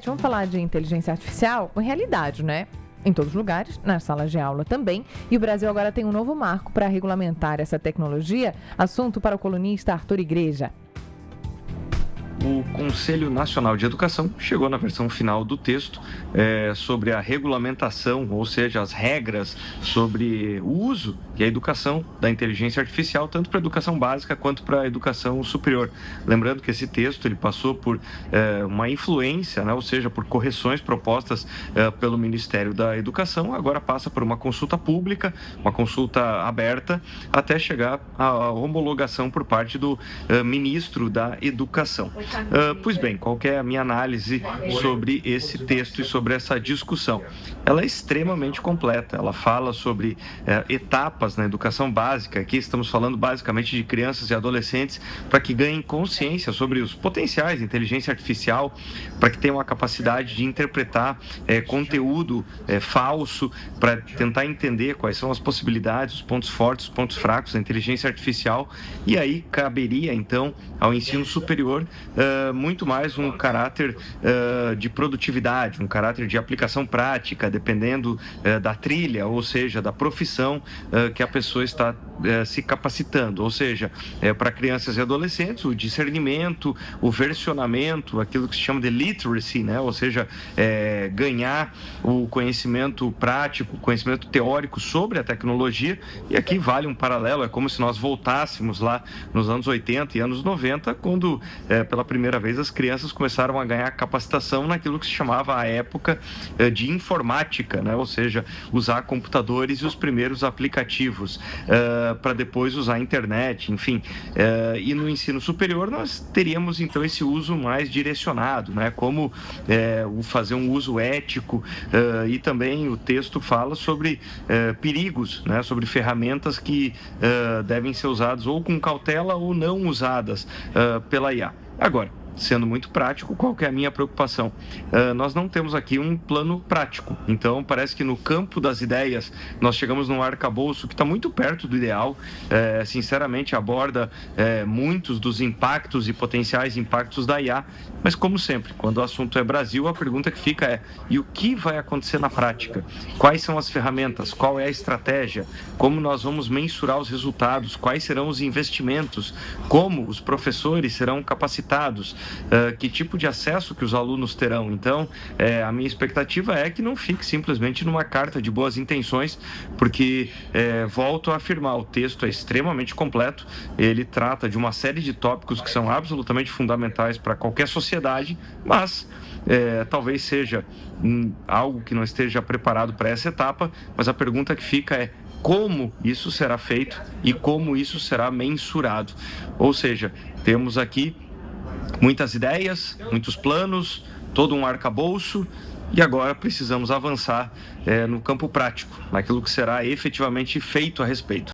Vamos falar de inteligência artificial com realidade, né? Em todos os lugares, nas salas de aula também. E o Brasil agora tem um novo marco para regulamentar essa tecnologia. Assunto para o colunista Arthur Igreja. O Conselho Nacional de Educação chegou na versão final do texto sobre a regulamentação, ou seja, as regras sobre o uso e a educação da inteligência artificial, tanto para a educação básica quanto para a educação superior. Lembrando que esse texto ele passou por uma influência, né, ou seja, por correções propostas pelo Ministério da Educação, agora passa por uma consulta pública, uma consulta aberta, até chegar à homologação por parte do Ministro da Educação. Pois bem, qual que é a minha análise sobre esse texto e sobre essa discussão? Ela é extremamente completa, ela fala sobre etapas na educação básica. Aqui estamos falando basicamente de crianças e adolescentes para que ganhem consciência sobre os potenciais de inteligência artificial, para que tenham a capacidade de interpretar conteúdo falso, para tentar entender quais são as possibilidades, os pontos fortes, os pontos fracos da inteligência artificial, e aí caberia então ao ensino superior muito mais um caráter de produtividade, um caráter de aplicação prática, dependendo da trilha, ou seja, da profissão que a pessoa está se capacitando, ou seja, para crianças e adolescentes, o discernimento, o versionamento, aquilo que se chama de literacy, né? Ou seja, ganhar o conhecimento prático, o conhecimento teórico sobre a tecnologia, e aqui vale um paralelo, é como se nós voltássemos lá nos anos 80 e anos 90, quando pela primeira vez as crianças começaram a ganhar capacitação naquilo que se chamava à época de informática, né? Ou seja, usar computadores e os primeiros aplicativos para depois usar a internet, enfim. E no ensino superior nós teríamos então esse uso mais direcionado, né? Como fazer um uso ético, e também o texto fala sobre perigos, né? Sobre ferramentas que devem ser usadas ou com cautela ou não usadas pela IA. Agora, sendo muito prático, qual que é a minha preocupação? Nós não temos aqui um plano prático, então parece que no campo das ideias nós chegamos num arcabouço que está muito perto do ideal, sinceramente aborda muitos dos impactos e potenciais impactos da IA, mas como sempre, quando o assunto é Brasil, a pergunta que fica é: e o que vai acontecer na prática? Quais são as ferramentas? Qual é a estratégia? Como nós vamos mensurar os resultados? Quais serão os investimentos? Como os professores serão capacitados? Que tipo de acesso que os alunos terão? Então, a minha expectativa é que não fique simplesmente numa carta de boas intenções, porque, volto a afirmar, o texto é extremamente completo, ele trata de uma série de tópicos que são absolutamente fundamentais para qualquer sociedade, mas talvez seja algo que não esteja preparado para essa etapa, mas a pergunta que fica é: como isso será feito e como isso será mensurado? Ou seja, temos aqui muitas ideias, muitos planos, todo um arcabouço, e agora precisamos avançar no campo prático, naquilo que será efetivamente feito a respeito.